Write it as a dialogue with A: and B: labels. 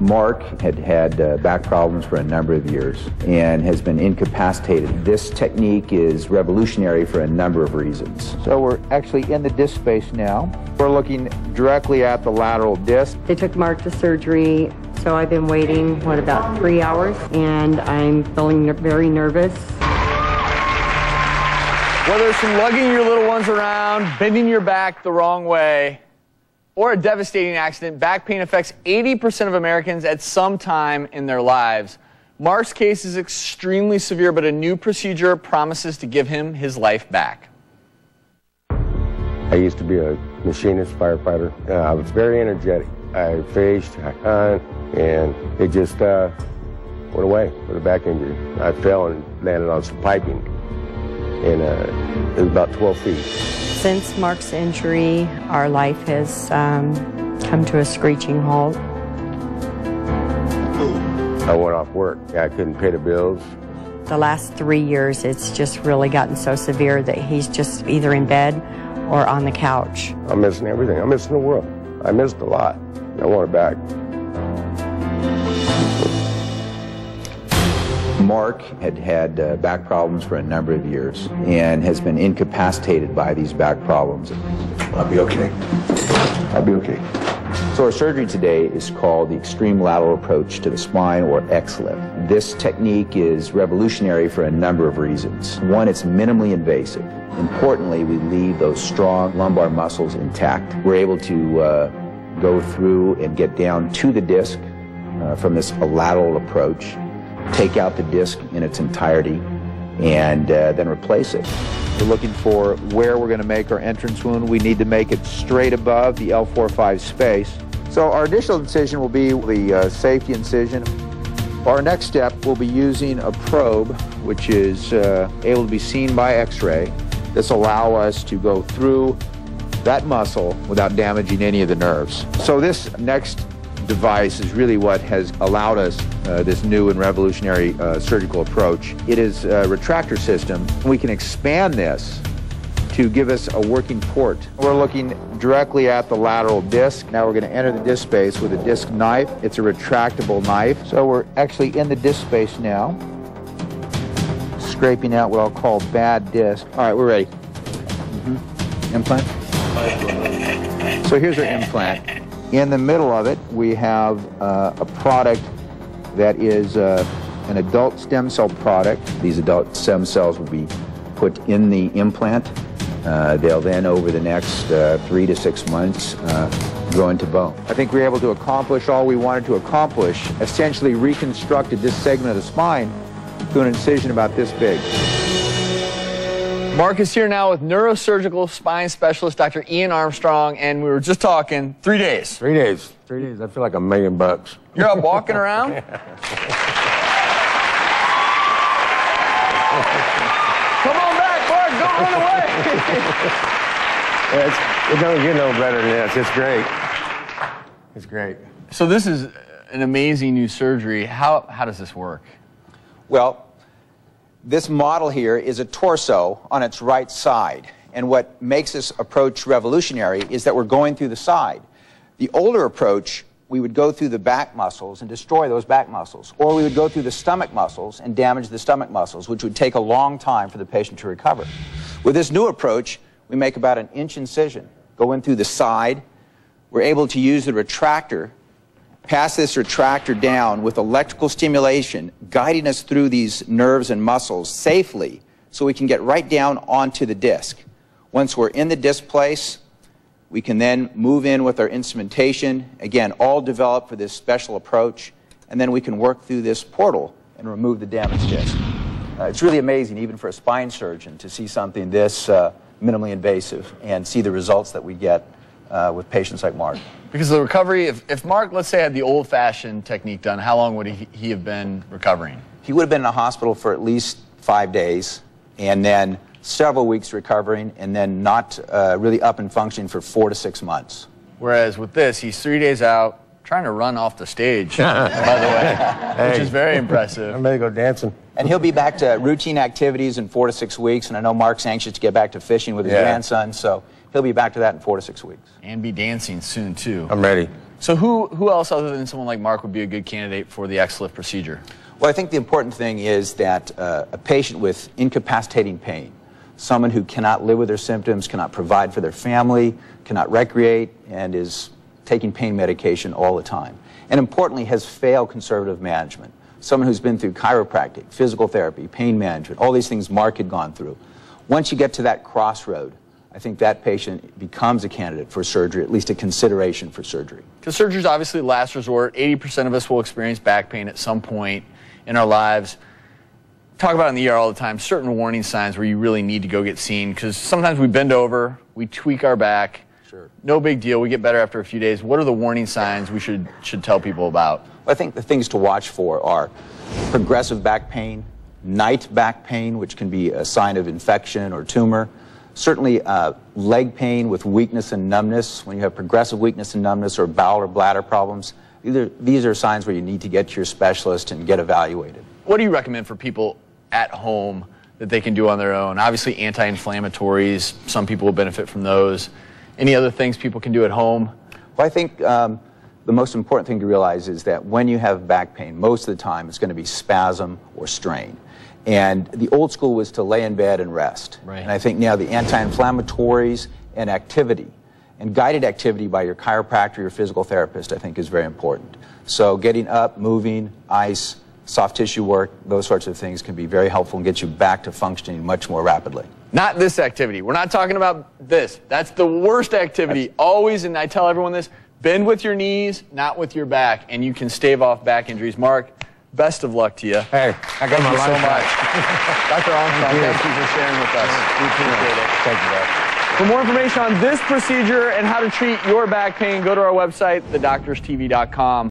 A: Mark had had back problems for a number of years and has been incapacitated. This technique is revolutionary for a number of reasons. So we're actually in the disc space now. We're looking directly at the lateral disc.
B: They took Mark to surgery, so I've been waiting, about 3 hours, and I'm feeling very nervous.
C: Whether it's from lugging your little ones around, bending your back the wrong way, or a devastating accident, back pain affects 80% of Americans at some time in their lives. Mark's case is extremely severe, but a new procedure promises to give him his life back.
D: I used to be a machinist, firefighter. I was very energetic. I fished, I hunt, and it just went away with a back injury. I fell and landed on some piping, and it was about 12 feet.
B: Since Mark's injury, our life has come to a screeching halt.
D: I went off work. I couldn't pay the bills.
B: The last 3 years, it's just really gotten so severe that he's just either in bed or on the couch.
D: I'm missing everything. I'm missing the world. I missed a lot. I want it back.
A: Mark had had back problems for a number of years and has been incapacitated by these back problems.
D: I'll be okay. I'll be okay.
A: So our surgery today is called the extreme lateral approach to the spine, or XLIF. This technique is revolutionary for a number of reasons. One, it's minimally invasive. Importantly, we leave those strong lumbar muscles intact. We're able to go through and get down to the disc from this lateral approach, take out the disc in its entirety, and then replace it. We're looking for where we're going to make our entrance wound. We need to make it straight above the L4-5 space. So our initial incision will be the safety incision. Our next step will be using a probe, which is able to be seen by X-ray. This will allow us to go through that muscle without damaging any of the nerves. So this next device is really what has allowed us this new and revolutionary surgical approach. It is a retractor system. We can expand this to give us a working port. We're looking directly at the lateral disc. Now we're going to enter the disc space with a disc knife. It's a retractable knife. So we're actually in the disc space now, scraping out what I'll call bad disc. All right, we're ready. Implant. So here's our implant. In the middle of it, we have a product that is an adult stem cell product. These adult stem cells will be put in the implant. They'll then, over the next 3 to 6 months, grow into bone. I think we were able to accomplish all we wanted to accomplish, essentially reconstructed this segment of the spine to an incision about this big.
C: Mark is here now with neurosurgical spine specialist Dr. Ian Armstrong, and we were just talking 3 days.
D: 3 days. 3 days. I feel like $1 million.
C: You're up walking around? Come on back, Mark. Don't run away.
D: It don't get no better than this. It's great. It's great.
C: So this is an amazing new surgery. How does this work?
A: Well, this model here is a torso on its right side. And what makes this approach revolutionary is that we're going through the side. The older approach, we would go through the back muscles and destroy those back muscles. Or we would go through the stomach muscles and damage the stomach muscles, which would take a long time for the patient to recover. With this new approach, we make about an inch incision, go in through the side. We're able to use the retractor, pass this retractor down with electrical stimulation, guiding us through these nerves and muscles safely so we can get right down onto the disc. Once we're in the disc place, we can then move in with our instrumentation, again, all developed for this special approach, and then we can work through this portal and remove the damaged disc. It's really amazing, even for a spine surgeon, to see something this minimally invasive and see the results that we get with patients like Mark.
C: Because the recovery, if Mark, let's say, had the old-fashioned technique done, how long would he have been recovering?
A: He would have been in the hospital for at least 5 days, and then several weeks recovering, and then not really up and functioning for 4 to 6 months.
C: Whereas with this, he's 3 days out, trying to run off the stage, by the way, which is very impressive.
D: I'm ready to go dancing.
A: And he'll be back to routine activities in 4 to 6 weeks, and I know Mark's anxious to get back to fishing with his grandson, so he'll be back to that in 4 to 6 weeks.
C: And be dancing soon, too.
D: I'm ready.
C: So who else other than someone like Mark would be a good candidate for the XLIF procedure?
A: Well, I think the important thing is that a patient with incapacitating pain, someone who cannot live with their symptoms, cannot provide for their family, cannot recreate, and is taking pain medication all the time. And importantly, has failed conservative management. Someone who's been through chiropractic, physical therapy, pain management, all these things Mark had gone through. Once you get to that crossroad, I think that patient becomes a candidate for surgery, at least a consideration for surgery.
C: Because surgery is obviously the last resort. 80% of us will experience back pain at some point in our lives. Talk about in the ER all the time, certain warning signs where you really need to go get seen, because sometimes we bend over, we tweak our back.
A: Sure.
C: No big deal, we get better after a few days. What are the warning signs we should tell people about?
A: Well, I think the things to watch for are progressive back pain, night back pain, which can be a sign of infection or tumor. Certainly leg pain with weakness and numbness. When you have progressive weakness and numbness or bowel or bladder problems, these are signs where you need to get to your specialist and get evaluated.
C: What do you recommend for people at home that they can do on their own? Obviously anti-inflammatories, some people will benefit from those. Any other things people can do at home?
A: Well, I think the most important thing to realize is that when you have back pain, most of the time it's going to be spasm or strain. And the old school was to lay in bed and rest.
C: Right.
A: And I think now the anti-inflammatories and activity, and guided activity by your chiropractor, your physical therapist, I think is very important. So getting up, moving, ice, soft tissue work, those sorts of things can be very helpful and get you back to functioning much more rapidly.
C: Not this activity. We're not talking about this. That's the worst activity. Always, and I tell everyone this, bend with your knees, not with your back, and you can stave off back injuries. Mark, best of luck to you.
D: Hey, I got my life
C: so much.
D: back.
C: Dr. Armstrong, thank you for sharing with us. We appreciate it.
D: Thank you, Doc.
C: For more information on this procedure and how to treat your back pain, go to our website, thedoctorstv.com.